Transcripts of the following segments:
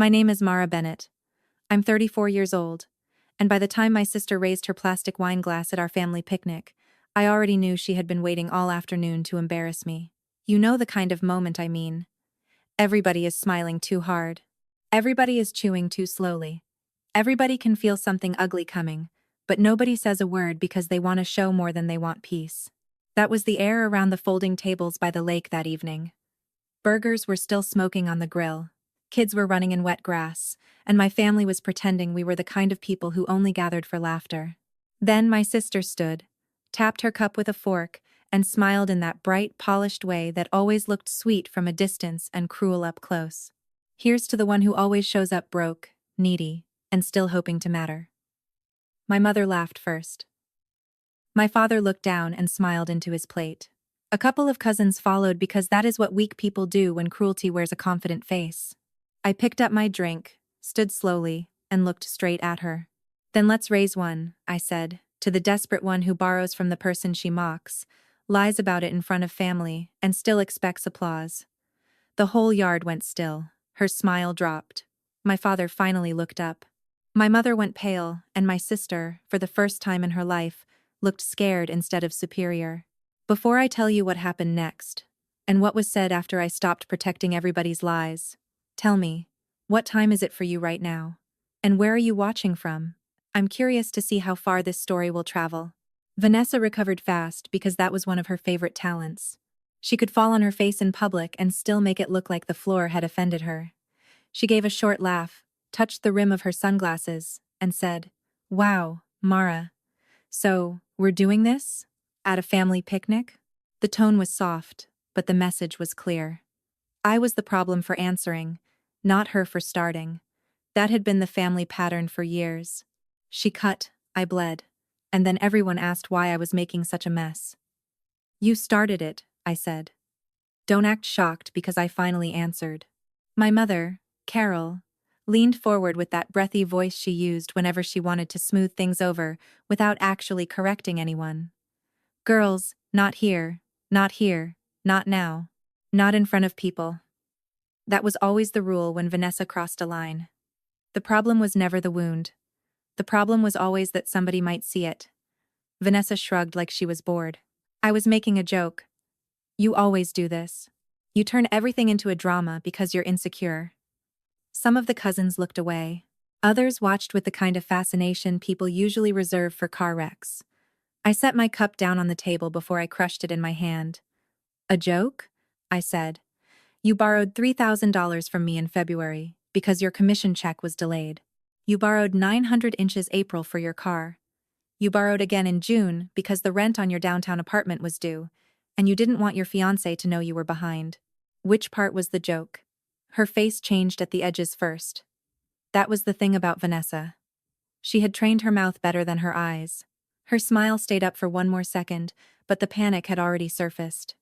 My name is Mara Bennett. I'm 34 years old, and by the time my sister raised her plastic wine glass at our family picnic, I already knew she had been waiting all afternoon to embarrass me. You know the kind of moment I mean. Everybody is smiling too hard. Everybody is chewing too slowly. Everybody can feel something ugly coming, but nobody says a word because they want to show more than they want peace. That was the air around the folding tables by the lake that evening. Burgers were still smoking on the grill. Kids were running in wet grass, and my family was pretending we were the kind of people who only gathered for laughter. Then my sister stood, tapped her cup with a fork, and smiled in that bright, polished way that always looked sweet from a distance and cruel up close. Here's to the one who always shows up broke, needy, and still hoping to matter. My mother laughed first. My father looked down and smiled into his plate. A couple of cousins followed because that is what weak people do when cruelty wears a confident face. I picked up my drink, stood slowly, and looked straight at her. Then let's raise one, I said, to the desperate one who borrows from the person she mocks, lies about it in front of family, and still expects applause. The whole yard went still. Her smile dropped. My father finally looked up. My mother went pale, and my sister, for the first time in her life, looked scared instead of superior. Before I tell you what happened next, and what was said after I stopped protecting everybody's lies, tell me, what time is it for you right now? And where are you watching from? I'm curious to see how far this story will travel. Vanessa recovered fast because that was one of her favorite talents. She could fall on her face in public and still make it look like the floor had offended her. She gave a short laugh, touched the rim of her sunglasses, and said, "Wow, Mara. So, we're doing this? At a family picnic?" The tone was soft, but the message was clear. I was the problem for answering, not her for starting. That had been the family pattern for years. She cut, I bled, and then everyone asked why I was making such a mess. "You started it," I said. Don't act shocked because I finally answered. My mother, Carol, leaned forward with that breathy voice she used whenever she wanted to smooth things over without actually correcting anyone. "Girls, not here, not here, not now, not in front of people." That was always the rule when Vanessa crossed a line. The problem was never the wound. The problem was always that somebody might see it. Vanessa shrugged like she was bored. "I was making a joke. You always do this. You turn everything into a drama because you're insecure." Some of the cousins looked away. Others watched with the kind of fascination people usually reserve for car wrecks. I set my cup down on the table before I crushed it in my hand. "A joke?" I said. "You borrowed $3,000 from me in February because your commission check was delayed. You borrowed 900 inches April for your car. You borrowed again in June because the rent on your downtown apartment was due, and you didn't want your fiancé to know you were behind." Which part was the joke? Her face changed at the edges first. That was the thing about Vanessa. She had trained her mouth better than her eyes. Her smile stayed up for one more second, but the panic had already surfaced.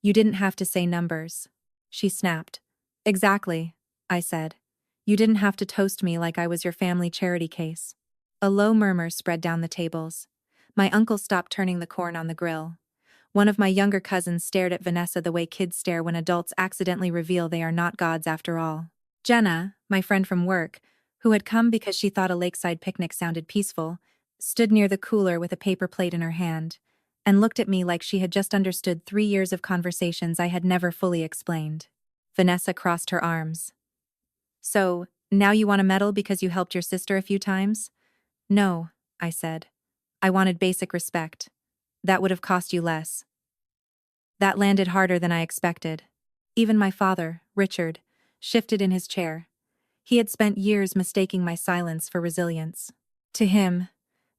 "You didn't have to say numbers," she snapped. "Exactly," I said. "You didn't have to toast me like I was your family charity case." A low murmur spread down the tables. My uncle stopped turning the corn on the grill. One of my younger cousins stared at Vanessa the way kids stare when adults accidentally reveal they are not gods after all. Jenna, my friend from work, who had come because she thought a lakeside picnic sounded peaceful, stood near the cooler with a paper plate in her hand, and looked at me like she had just understood 3 years of conversations I had never fully explained. Vanessa crossed her arms. "So, now you want a medal because you helped your sister a few times?" "No," I said. "I wanted basic respect. That would have cost you less." That landed harder than I expected. Even my father, Richard, shifted in his chair. He had spent years mistaking my silence for resilience. To him,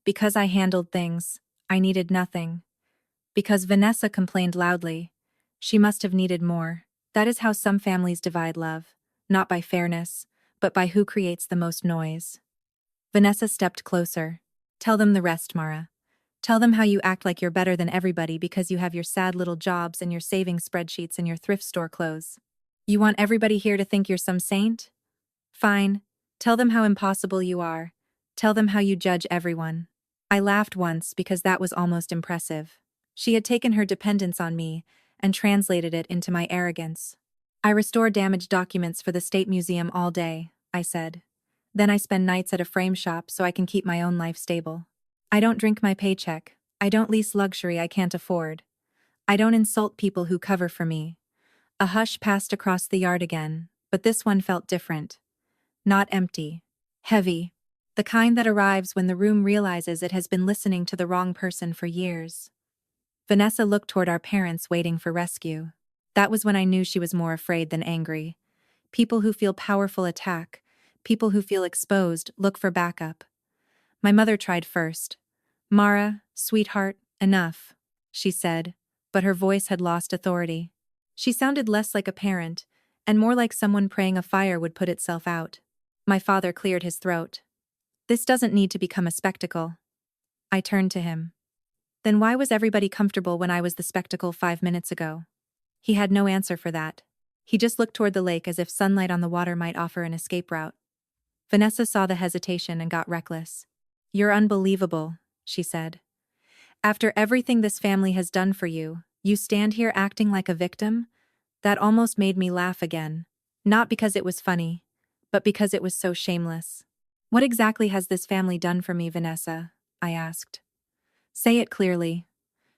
because I handled things, I needed nothing. Because Vanessa complained loudly, she must have needed more. That is how some families divide love, not by fairness, but by who creates the most noise. Vanessa stepped closer. "Tell them the rest, Mara. Tell them how you act like you're better than everybody because you have your sad little jobs and your saving spreadsheets and your thrift store clothes. You want everybody here to think you're some saint? Fine. Tell them how impossible you are. Tell them how you judge everyone." I laughed once because that was almost impressive. She had taken her dependence on me and translated it into my arrogance. I restore damaged documents for the State Museum all day, I said. Then I spend nights at a frame shop so I can keep my own life stable. I don't drink my paycheck. I don't lease luxury I can't afford. I don't insult people who cover for me. A hush passed across the yard again, but this one felt different. Not empty. Heavy. The kind that arrives when the room realizes it has been listening to the wrong person for years. Vanessa looked toward our parents waiting for rescue. That was when I knew she was more afraid than angry. People who feel powerful attack. People who feel exposed look for backup. My mother tried first. "Mara, sweetheart, enough," she said, but her voice had lost authority. She sounded less like a parent, and more like someone praying a fire would put itself out. My father cleared his throat. "This doesn't need to become a spectacle." I turned to him. "Then why was everybody comfortable when I was the spectacle 5 minutes ago?" He had no answer for that. He just looked toward the lake as if sunlight on the water might offer an escape route. Vanessa saw the hesitation and got reckless. "You're unbelievable," she said. "After everything this family has done for you, you stand here acting like a victim?" That almost made me laugh again. Not because it was funny, but because it was so shameless. "What exactly has this family done for me, Vanessa?" I asked. "Say it clearly."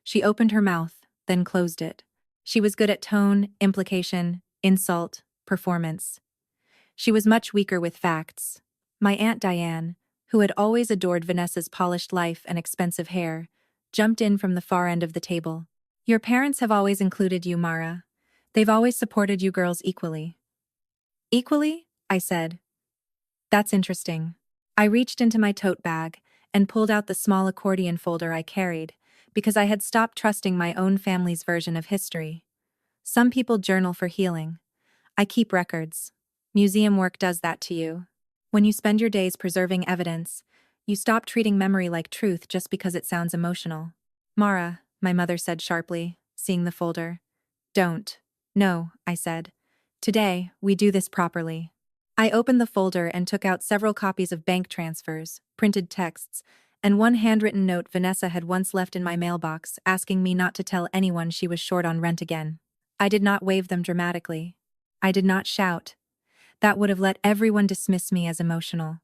She opened her mouth, then closed it. She was good at tone, implication, insult, performance. She was much weaker with facts. My Aunt Diane, who had always adored Vanessa's polished life and expensive hair, jumped in from the far end of the table. "Your parents have always included you, Mara. They've always supported you girls equally." "Equally?" I said. "That's interesting." I reached into my tote bag and pulled out the small accordion folder I carried, because I had stopped trusting my own family's version of history. Some people journal for healing. I keep records. Museum work does that to you. When you spend your days preserving evidence, you stop treating memory like truth just because it sounds emotional. "Mara," my mother said sharply, seeing the folder. "Don't." "No," I said. "Today, we do this properly." I opened the folder and took out several copies of bank transfers, printed texts, and one handwritten note Vanessa had once left in my mailbox asking me not to tell anyone she was short on rent again. I did not wave them dramatically. I did not shout. That would have let everyone dismiss me as emotional.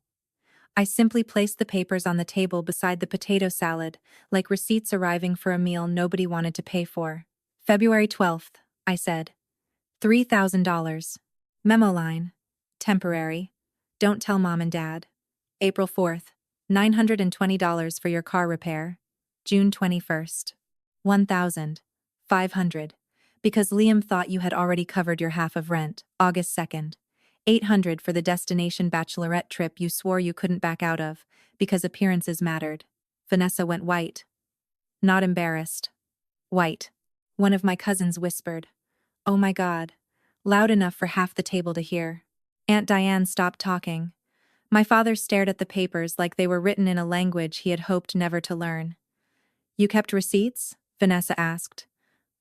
I simply placed the papers on the table beside the potato salad, like receipts arriving for a meal nobody wanted to pay for. "February 12th, I said. $3,000. Memo line. Temporary. Don't tell Mom and Dad. April 4th. $920 for your car repair. June 21st. $1,500. Because Liam thought you had already covered your half of rent. August 2nd. $800 for the destination bachelorette trip you swore you couldn't back out of, because appearances mattered." Vanessa went white. Not embarrassed. White. One of my cousins whispered, "Oh my God," loud enough for half the table to hear. Aunt Diane stopped talking. My father stared at the papers like they were written in a language he had hoped never to learn. "You kept receipts?" Vanessa asked.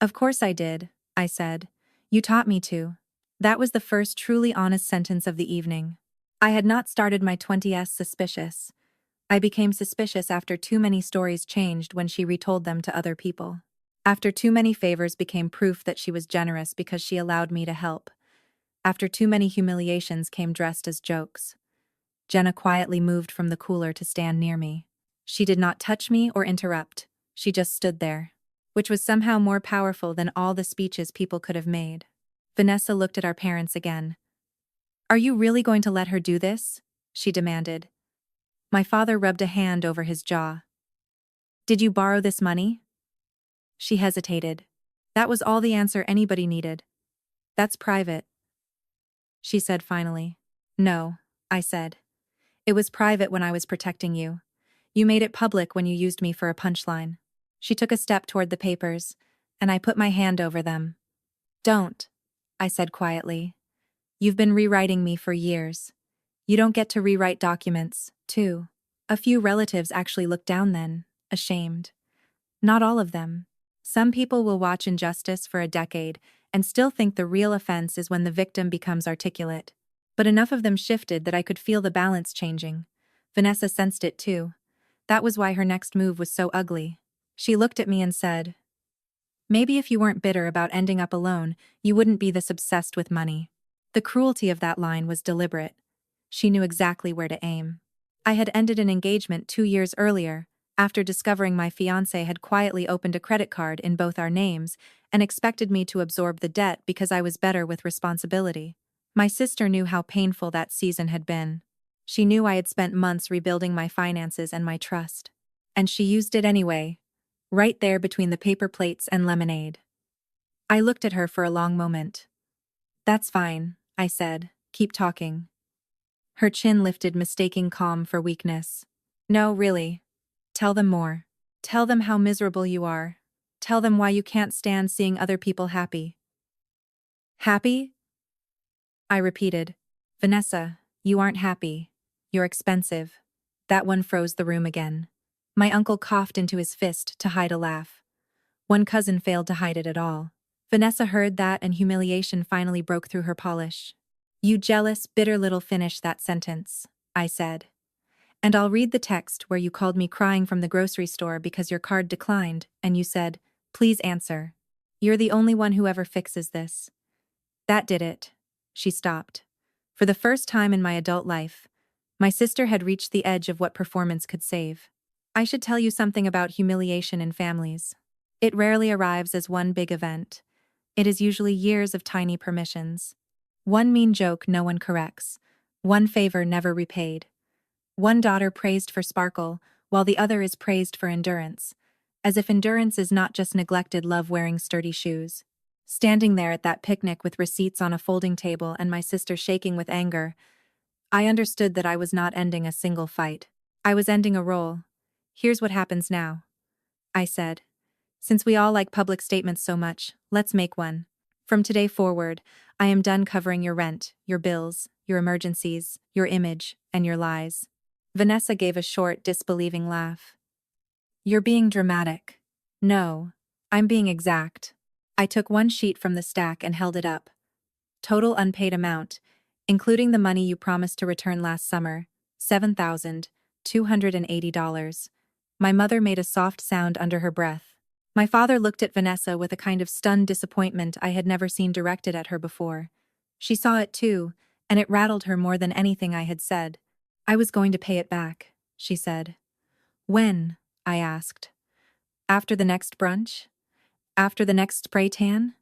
"Of course I did," I said. "You taught me to." That was the first truly honest sentence of the evening. I had not started my 20s suspicious. I became suspicious after too many stories changed when she retold them to other people. After too many favors became proof that she was generous because she allowed me to help. After too many humiliations came dressed as jokes. Jenna quietly moved from the cooler to stand near me. She did not touch me or interrupt. She just stood there, which was somehow more powerful than all the speeches people could have made. Vanessa looked at our parents again. "Are you really going to let her do this?" she demanded. My father rubbed a hand over his jaw. "Did you borrow this money?" She hesitated. That was all the answer anybody needed. "That's private," she said finally. "No," I said. "It was private when I was protecting you. You made it public when you used me for a punchline." She took a step toward the papers, and I put my hand over them. "Don't," I said quietly. "You've been rewriting me for years. You don't get to rewrite documents, too." A few relatives actually looked down then, ashamed. Not all of them. Some people will watch injustice for a decade and still think the real offense is when the victim becomes articulate. But enough of them shifted that I could feel the balance changing. Vanessa sensed it too. That was why her next move was so ugly. She looked at me and said, "Maybe if you weren't bitter about ending up alone, you wouldn't be this obsessed with money." The cruelty of that line was deliberate. She knew exactly where to aim. I had ended an engagement 2 years earlier, after discovering my fiancé had quietly opened a credit card in both our names and expected me to absorb the debt because I was better with responsibility. My sister knew how painful that season had been. She knew I had spent months rebuilding my finances and my trust. And she used it anyway, right there between the paper plates and lemonade. I looked at her for a long moment. "That's fine," I said. "Keep talking." Her chin lifted, mistaking calm for weakness. "No, really. Tell them more. Tell them how miserable you are. Tell them why you can't stand seeing other people happy." "Happy?" I repeated. "Vanessa, you aren't happy. You're expensive." That one froze the room again. My uncle coughed into his fist to hide a laugh. One cousin failed to hide it at all. Vanessa heard that, and humiliation finally broke through her polish. "You jealous, bitter little," finish that sentence, I said. "And I'll read the text where you called me crying from the grocery store because your card declined, and you said, 'Please answer. You're the only one who ever fixes this.'" That did it. She stopped. For the first time in my adult life, my sister had reached the edge of what performance could save. I should tell you something about humiliation in families. It rarely arrives as one big event. It is usually years of tiny permissions. One mean joke no one corrects. One favor never repaid. One daughter praised for sparkle, while the other is praised for endurance. As if endurance is not just neglected love wearing sturdy shoes. Standing there at that picnic with receipts on a folding table and my sister shaking with anger, I understood that I was not ending a single fight. I was ending a role. "Here's what happens now," I said. "Since we all like public statements so much, let's make one. From today forward, I am done covering your rent, your bills, your emergencies, your image, and your lies." Vanessa gave a short, disbelieving laugh. "You're being dramatic." "No, I'm being exact." I took one sheet from the stack and held it up. "Total unpaid amount, including the money you promised to return last summer, $7,280. My mother made a soft sound under her breath. My father looked at Vanessa with a kind of stunned disappointment I had never seen directed at her before. She saw it too, and it rattled her more than anything I had said. "I was going to pay it back," she said. "When?" I asked. "After the next brunch? After the next spray tan?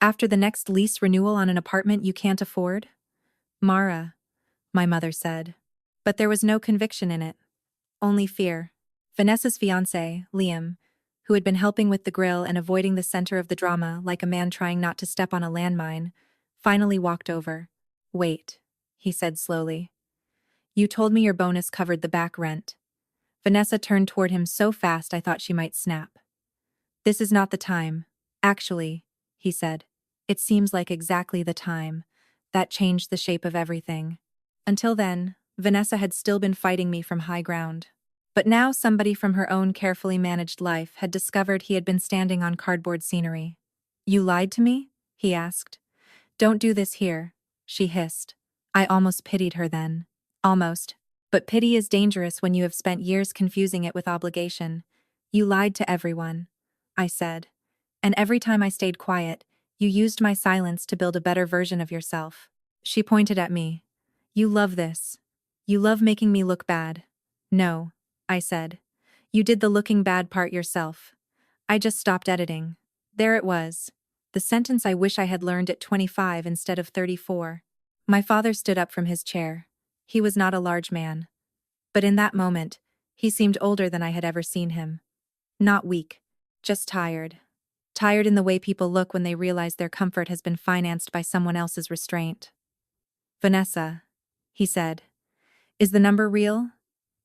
After the next lease renewal on an apartment you can't afford?" "Mara," my mother said. But there was no conviction in it. Only fear. Vanessa's fiancé, Liam, who had been helping with the grill and avoiding the center of the drama like a man trying not to step on a landmine, finally walked over. "Wait," he said slowly. "You told me your bonus covered the back rent." Vanessa turned toward him so fast I thought she might snap. "This is not the time. Actually," he said. "It seems like exactly the time. That changed the shape of everything." Until then, Vanessa had still been fighting me from high ground. But now somebody from her own carefully managed life had discovered he had been standing on cardboard scenery. "You lied to me?" he asked. "Don't do this here," she hissed. I almost pitied her then. Almost. But pity is dangerous when you have spent years confusing it with obligation. "You lied to everyone," I said. "And every time I stayed quiet, you used my silence to build a better version of yourself." She pointed at me. "You love this. You love making me look bad." "No," I said. "You did the looking bad part yourself. I just stopped editing." There it was. The sentence I wish I had learned at 25 instead of 34. My father stood up from his chair. He was not a large man. But in that moment, he seemed older than I had ever seen him. Not weak. Just tired. Tired in the way people look when they realize their comfort has been financed by someone else's restraint. "Vanessa," he said. "Is the number real?"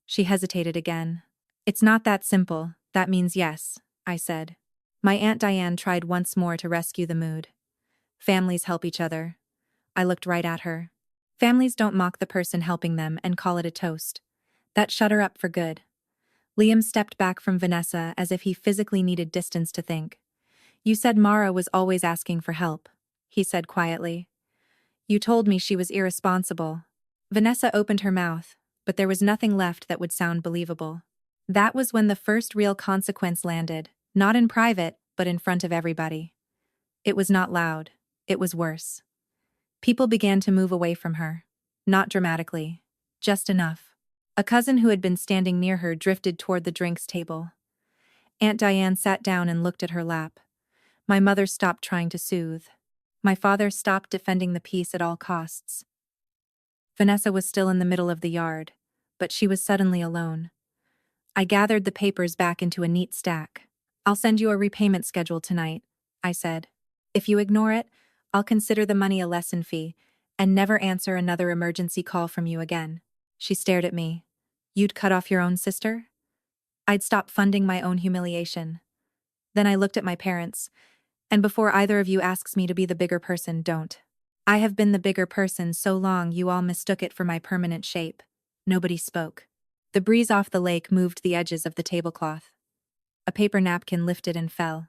She hesitated again. "It's not that simple. That means yes," I said. My Aunt Diane tried once more to rescue the mood. "Families help each other." I looked right at her. "Families don't mock the person helping them and call it a toast. That shut her up for good." Liam stepped back from Vanessa as if he physically needed distance to think. "You said Mara was always asking for help," he said quietly. "You told me she was irresponsible." Vanessa opened her mouth, but there was nothing left that would sound believable. That was when the first real consequence landed, not in private, but in front of everybody. It was not loud. It was worse. People began to move away from her. Not dramatically. Just enough. A cousin who had been standing near her drifted toward the drinks table. Aunt Diane sat down and looked at her lap. My mother stopped trying to soothe. My father stopped defending the peace at all costs. Vanessa was still in the middle of the yard, but she was suddenly alone. I gathered the papers back into a neat stack. "I'll send you a repayment schedule tonight," I said. "If you ignore it, I'll consider the money a lesson fee and never answer another emergency call from you again." She stared at me. "You'd cut off your own sister?" I'd stop funding my own humiliation. Then I looked at my parents. "And before either of you asks me to be the bigger person, don't. I have been the bigger person so long you all mistook it for my permanent shape." Nobody spoke. The breeze off the lake moved the edges of the tablecloth. A paper napkin lifted and fell.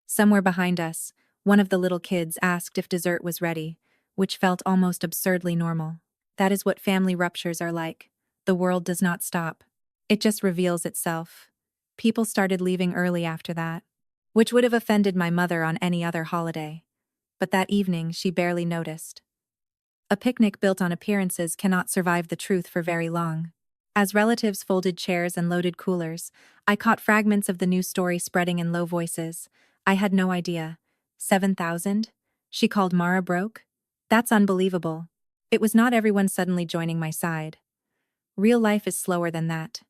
Somewhere behind us, one of the little kids asked if dessert was ready, which felt almost absurdly normal. That is what family ruptures are like. The world does not stop. It just reveals itself. People started leaving early after that, which would have offended my mother on any other holiday. But that evening she barely noticed. A picnic built on appearances cannot survive the truth for very long. As relatives folded chairs and loaded coolers, I caught fragments of the new story spreading in low voices. I had no idea. 7,000? She called Mara broke? That's unbelievable. It was not everyone suddenly joining my side. Real life is slower than that.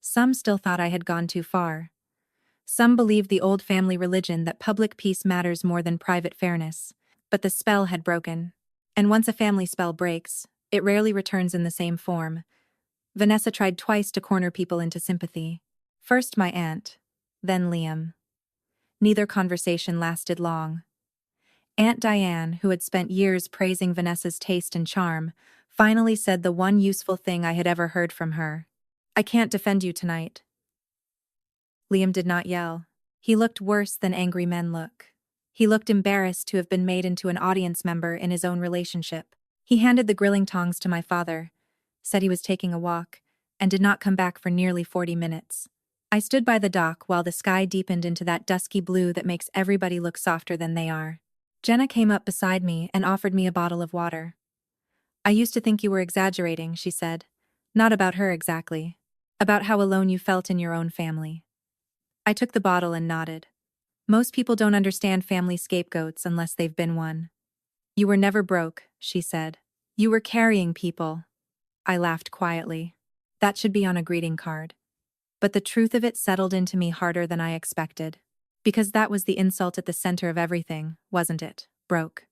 Some still thought I had gone too far. Some believed the old family religion that public peace matters more than private fairness. But the spell had broken. And once a family spell breaks, it rarely returns in the same form. Vanessa tried twice to corner people into sympathy. First my aunt, then Liam. Neither conversation lasted long. Aunt Diane, who had spent years praising Vanessa's taste and charm, finally said the one useful thing I had ever heard from her. "I can't defend you tonight." Liam did not yell. He looked worse than angry men look. He looked embarrassed to have been made into an audience member in his own relationship. He handed the grilling tongs to my father, said he was taking a walk, and did not come back for nearly 40 minutes. I stood by the dock while the sky deepened into that dusky blue that makes everybody look softer than they are. Jenna came up beside me and offered me a bottle of water. "I used to think you were exaggerating," she said. "Not about her exactly. About how alone you felt in your own family." I took the bottle and nodded. "Most people don't understand family scapegoats unless they've been one." "You were never broke," she said. "You were carrying people." I laughed quietly. That should be on a greeting card. But the truth of it settled into me harder than I expected. Because that was the insult at the center of everything, wasn't it? Broke.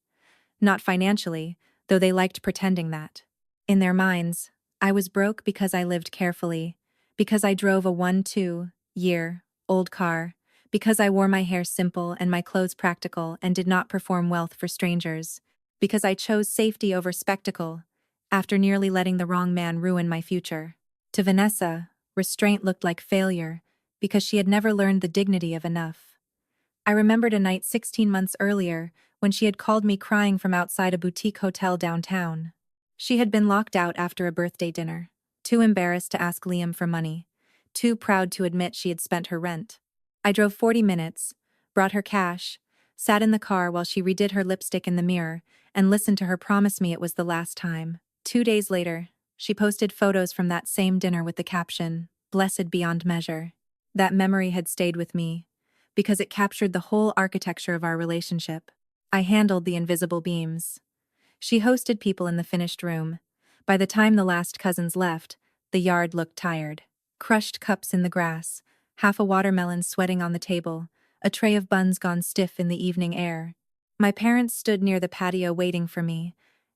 Not financially, though they liked pretending that. In their minds, I was broke because I lived carefully, because I drove a 1-2-year-old car, because I wore my hair simple and my clothes practical and did not perform wealth for strangers, because I chose safety over spectacle, after nearly letting the wrong man ruin my future. To Vanessa, restraint looked like failure, because she had never learned the dignity of enough. I remembered a night 16 months earlier when she had called me crying from outside a boutique hotel downtown. She had been locked out after a birthday dinner, too embarrassed to ask Liam for money, too proud to admit she had spent her rent. I drove 40 minutes, brought her cash, sat in the car while she redid her lipstick in the mirror, and listened to her promise me it was the last time. 2 days later, she posted photos from that same dinner with the caption, "Blessed beyond measure." That memory had stayed with me, because it captured the whole architecture of our relationship. I handled the invisible beams. She hosted people in the finished room. By the time the last cousins left, the yard looked tired. Crushed cups in the grass, half a watermelon sweating on the table, a tray of buns gone stiff in the evening air. My parents stood near the patio waiting for me,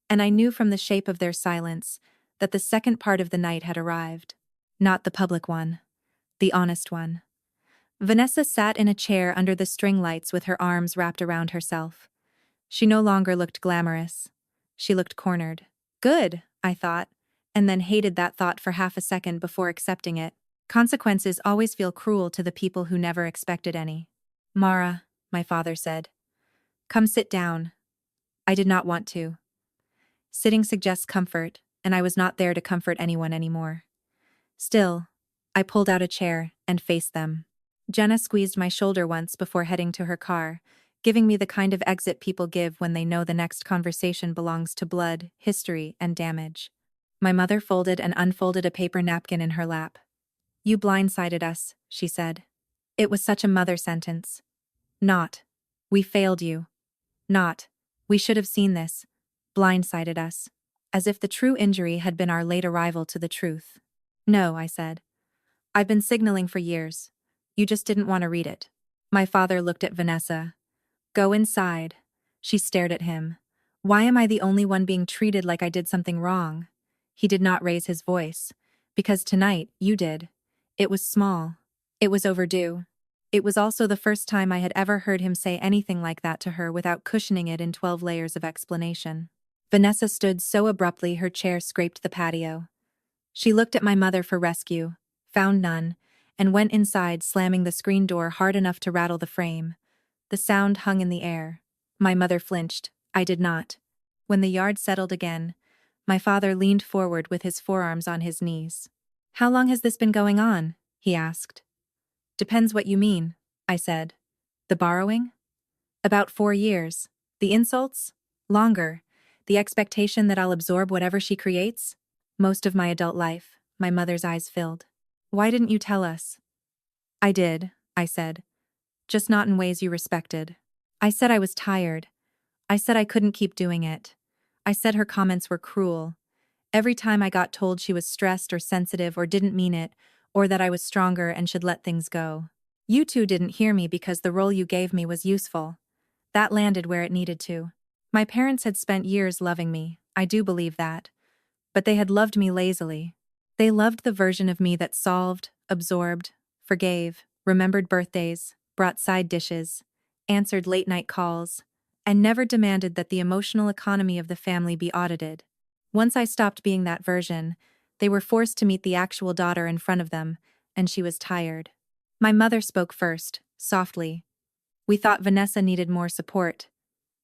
and I knew from the shape of their silence that the second part of the night had arrived. Not the public one. The honest one. Vanessa sat in a chair under the string lights with her arms wrapped around herself. She no longer looked glamorous. She looked cornered. Good, I thought, and then hated that thought for half a second before accepting it. Consequences always feel cruel to the people who never expected any. "Mara," my father said. "Come sit down." I did not want to. Sitting suggests comfort, and I was not there to comfort anyone anymore. Still, I pulled out a chair and faced them. Jenna squeezed my shoulder once before heading to her car, giving me the kind of exit people give when they know the next conversation belongs to blood, history, and damage. My mother folded and unfolded a paper napkin in her lap. "You blindsided us," she said. It was such a mother sentence. Not, "We failed you." Not, "We should have seen this." Blindsided us. As if the true injury had been our late arrival to the truth. "No," I said. "I've been signaling for years. You just didn't want to read it." My father looked at Vanessa. "Go inside." She stared at him. "Why am I the only one being treated like I did something wrong?" He did not raise his voice. "Because tonight, you did. It was small. It was overdue." It was also the first time I had ever heard him say anything like that to her without cushioning it in 12 layers of explanation. Vanessa stood so abruptly her chair scraped the patio. She looked at my mother for rescue, found none, and went inside, slamming the screen door hard enough to rattle the frame. The sound hung in the air. My mother flinched. I did not. When the yard settled again, my father leaned forward with his forearms on his knees. "How long has this been going on?" he asked. "Depends what you mean," I said. "The borrowing?" "About 4 years. The insults? Longer. The expectation that I'll absorb whatever she creates? Most of my adult life." My mother's eyes filled. "Why didn't you tell us?" "I did," I said. "Just not in ways you respected. I said I was tired. I said I couldn't keep doing it. I said her comments were cruel. Every time I got told she was stressed or sensitive or didn't mean it, or that I was stronger and should let things go. You two didn't hear me because the role you gave me was useful. That landed where it needed to. My parents had spent years loving me, I do believe that. But they had loved me lazily. They loved the version of me that solved, absorbed, forgave, remembered birthdays, brought side dishes, answered late-night calls, and never demanded that the emotional economy of the family be audited. Once I stopped being that version, they were forced to meet the actual daughter in front of them, and she was tired. My mother spoke first, softly. "We thought Vanessa needed more support.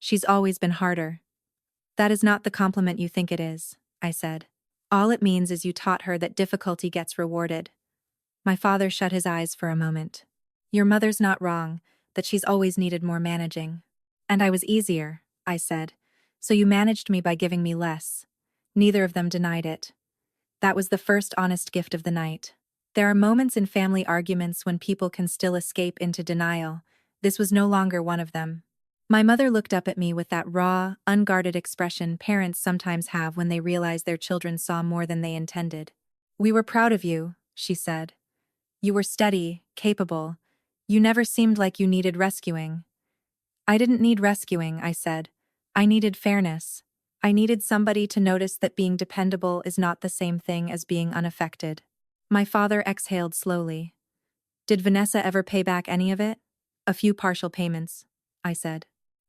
She's always been harder." "That is not the compliment you think it is," I said. "All it means is you taught her that difficulty gets rewarded." My father shut his eyes for a moment. "Your mother's not wrong, that she's always needed more managing. And I was easier," I said. "So you managed me by giving me less." Neither of them denied it. That was the first honest gift of the night. There are moments in family arguments when people can still escape into denial. This was no longer one of them. My mother looked up at me with that raw, unguarded expression parents sometimes have when they realize their children saw more than they intended. "We were proud of you," she said. "You were steady, capable. You never seemed like you needed rescuing." "I didn't need rescuing," I said. "I needed fairness. I needed somebody to notice that being dependable is not the same thing as being unaffected." My father exhaled slowly. "Did Vanessa ever pay back any of it?" "A few partial payments," I said.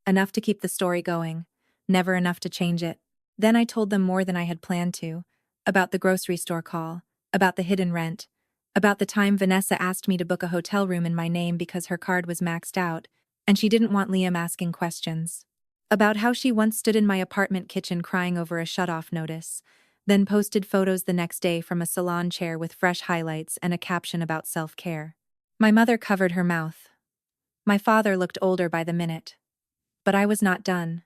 "Enough to keep the story going, never enough to change it." Then I told them more than I had planned to, about the grocery store call, about the hidden rent, about the time Vanessa asked me to book a hotel room in my name because her card was maxed out, and she didn't want Liam asking questions. About how she once stood in my apartment kitchen crying over a shut-off notice, then posted photos the next day from a salon chair with fresh highlights and a caption about self-care. My mother covered her mouth. My father looked older by the minute. But I was not done.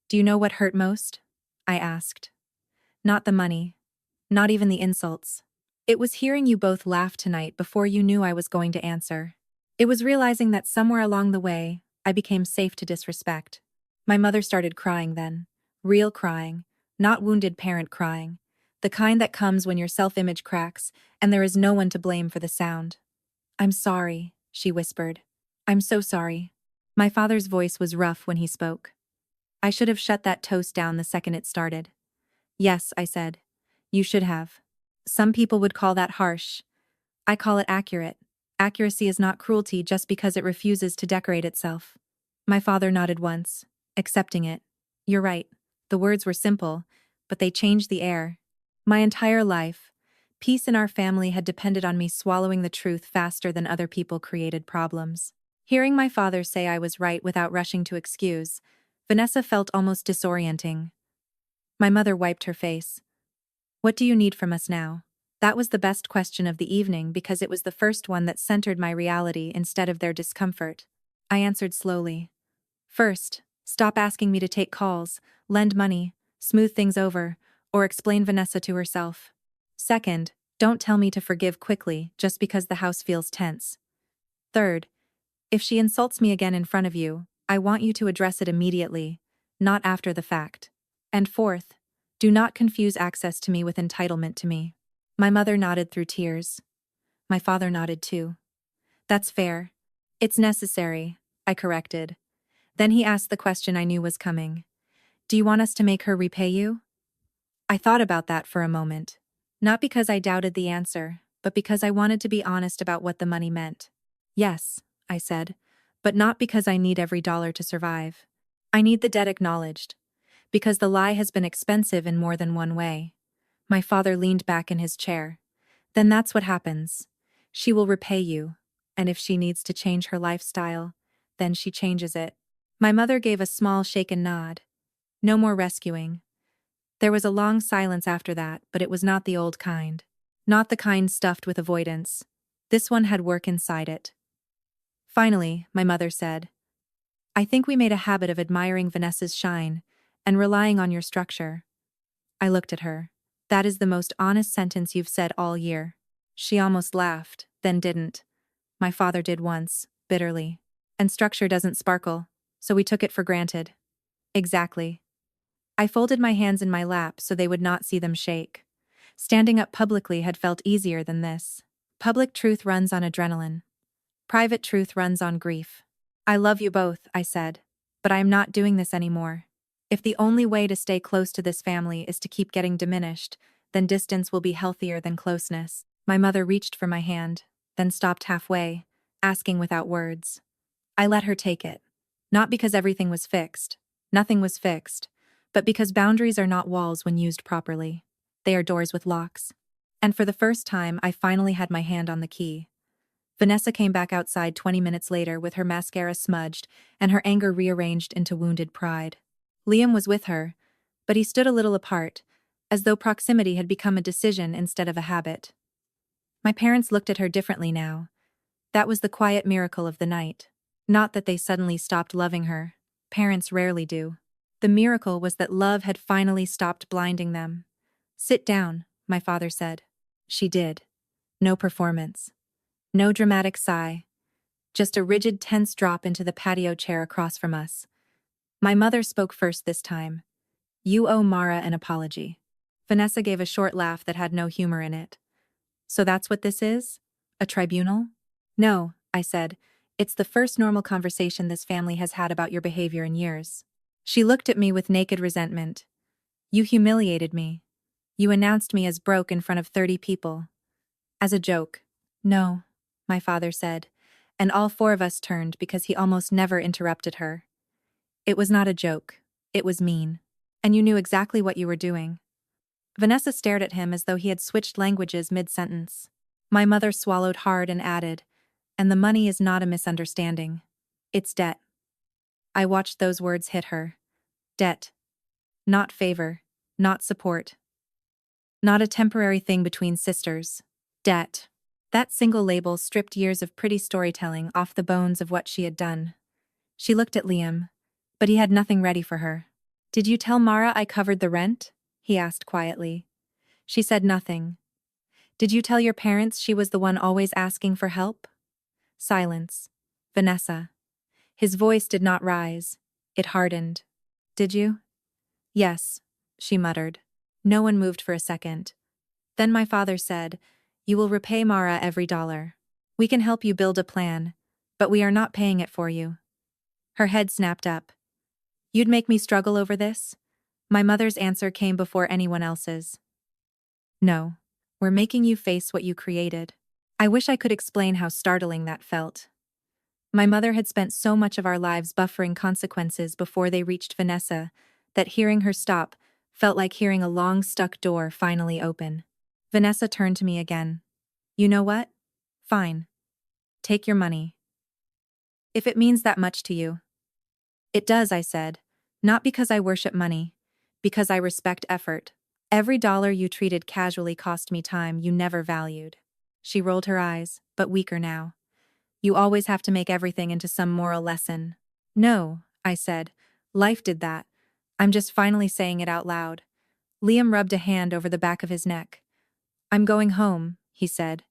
"Do you know what hurt most?" I asked. "Not the money. Not even the insults. It was hearing you both laugh tonight before you knew I was going to answer. It was realizing that somewhere along the way, I became safe to disrespect." My mother started crying then. Real crying, not wounded parent crying. The kind that comes when your self-image cracks, and there is no one to blame for the sound. "I'm sorry," she whispered. "I'm so sorry." My father's voice was rough when he spoke. "I should have shut that toast down the second it started." "Yes," I said. "You should have. Some people would call that harsh. I call it accurate. Accuracy is not cruelty just because it refuses to decorate itself." My father nodded once, accepting it. "You're right. The words were simple, but they changed the air." My entire life, peace in our family had depended on me swallowing the truth faster than other people created problems. Hearing my father say I was right without rushing to excuse, Vanessa felt almost disorienting. My mother wiped her face. "What do you need from us now?" That was the best question of the evening because it was the first one that centered my reality instead of their discomfort. I answered slowly. First, stop asking me to take calls, lend money, smooth things over, or explain Vanessa to herself. Second, don't tell me to forgive quickly just because the house feels tense. Third, if she insults me again in front of you, I want you to address it immediately, not after the fact. And fourth, do not confuse access to me with entitlement to me. My mother nodded through tears. My father nodded too. That's fair. It's necessary, I corrected. Then he asked the question I knew was coming. Do you want us to make her repay you? I thought about that for a moment. Not because I doubted the answer, but because I wanted to be honest about what the money meant. Yes, I said, but not because I need every dollar to survive. I need the debt acknowledged, because the lie has been expensive in more than one way. My father leaned back in his chair. Then that's what happens. She will repay you, and if she needs to change her lifestyle, then she changes it. My mother gave a small shaken nod. No more rescuing. There was a long silence after that, but it was not the old kind. Not the kind stuffed with avoidance. This one had work inside it. Finally, my mother said, I think we made a habit of admiring Vanessa's shine and relying on your structure. I looked at her. That is the most honest sentence you've said all year. She almost laughed, then didn't. My father did once, bitterly. And structure doesn't sparkle, so we took it for granted. Exactly. I folded my hands in my lap so they would not see them shake. Standing up publicly had felt easier than this. Public truth runs on adrenaline. Private truth runs on grief. I love you both, I said, but I am not doing this anymore. If the only way to stay close to this family is to keep getting diminished, then distance will be healthier than closeness. My mother reached for my hand, then stopped halfway, asking without words. I let her take it. Not because everything was fixed. Nothing was fixed. But because boundaries are not walls when used properly. They are doors with locks. And for the first time, I finally had my hand on the key. Vanessa came back outside 20 minutes later with her mascara smudged and her anger rearranged into wounded pride. Liam was with her, but he stood a little apart, as though proximity had become a decision instead of a habit. My parents looked at her differently now. That was the quiet miracle of the night. Not that they suddenly stopped loving her. Parents rarely do. The miracle was that love had finally stopped blinding them. Sit down, my father said. She did. No performance. No dramatic sigh. Just a rigid, tense drop into the patio chair across from us. My mother spoke first this time. You owe Mara an apology. Vanessa gave a short laugh that had no humor in it. So that's what this is? A tribunal? No, I said. It's the first normal conversation this family has had about your behavior in years. She looked at me with naked resentment. You humiliated me. You announced me as broke in front of 30 people. As a joke. No, my father said, and all four of us turned because he almost never interrupted her. It was not a joke. It was mean. And you knew exactly what you were doing. Vanessa stared at him as though he had switched languages mid-sentence. My mother swallowed hard and added, and the money is not a misunderstanding. It's debt. I watched those words hit her. Debt. Not favor. Not support. Not a temporary thing between sisters. Debt. That single label stripped years of pretty storytelling off the bones of what she had done. She looked at Liam, but he had nothing ready for her. Did you tell Mara I covered the rent? He asked quietly. She said nothing. Did you tell your parents she was the one always asking for help? Silence. Vanessa. His voice did not rise. It hardened. Did you? Yes, she muttered. No one moved for a second. Then my father said, You will repay Mara every dollar. We can help you build a plan, but we are not paying it for you. Her head snapped up. You'd make me struggle over this? My mother's answer came before anyone else's. No, we're making you face what you created. I wish I could explain how startling that felt. My mother had spent so much of our lives buffering consequences before they reached Vanessa that hearing her stop felt like hearing a long-stuck door finally open. Vanessa turned to me again. You know what? Fine. Take your money. If it means that much to you. It does, I said. Not because I worship money. Because I respect effort. Every dollar you treated casually cost me time you never valued. She rolled her eyes, but weaker now. You always have to make everything into some moral lesson. No, I said. Life did that. I'm just finally saying it out loud. Liam rubbed a hand over the back of his neck. I'm going home, he said.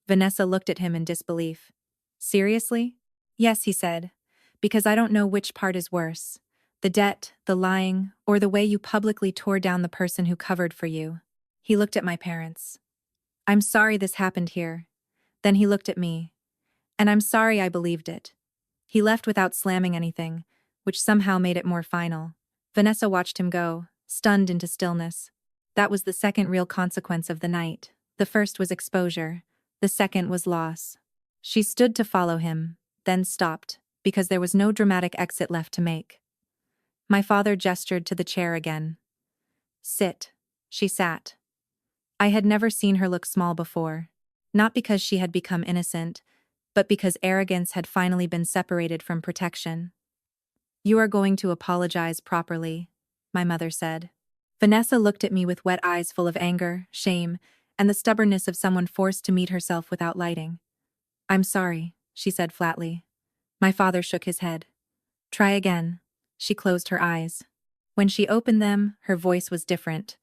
Vanessa looked at him in disbelief. Seriously? Yes, he said. Because I don't know which part is worse. The debt, the lying, or the way you publicly tore down the person who covered for you. He looked at my parents. I'm sorry this happened here. Then he looked at me. And I'm sorry I believed it. He left without slamming anything, which somehow made it more final. Vanessa watched him go, stunned into stillness. That was the second real consequence of the night. The first was exposure. The second was loss. She stood to follow him, then stopped, because there was no dramatic exit left to make. My father gestured to the chair again. Sit. She sat. I had never seen her look small before. Not because she had become innocent, but because arrogance had finally been separated from protection. You are going to apologize properly, my mother said. Vanessa looked at me with wet eyes full of anger, shame, and the stubbornness of someone forced to meet herself without lighting. I'm sorry, she said flatly. My father shook his head. Try again. She closed her eyes. When she opened them, her voice was different.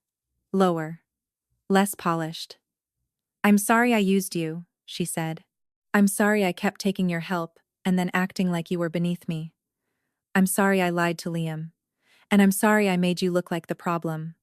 Lower. Less polished. I'm sorry I used you, she said. I'm sorry I kept taking your help and then acting like you were beneath me. I'm sorry I lied to Liam. And I'm sorry I made you look like the problem.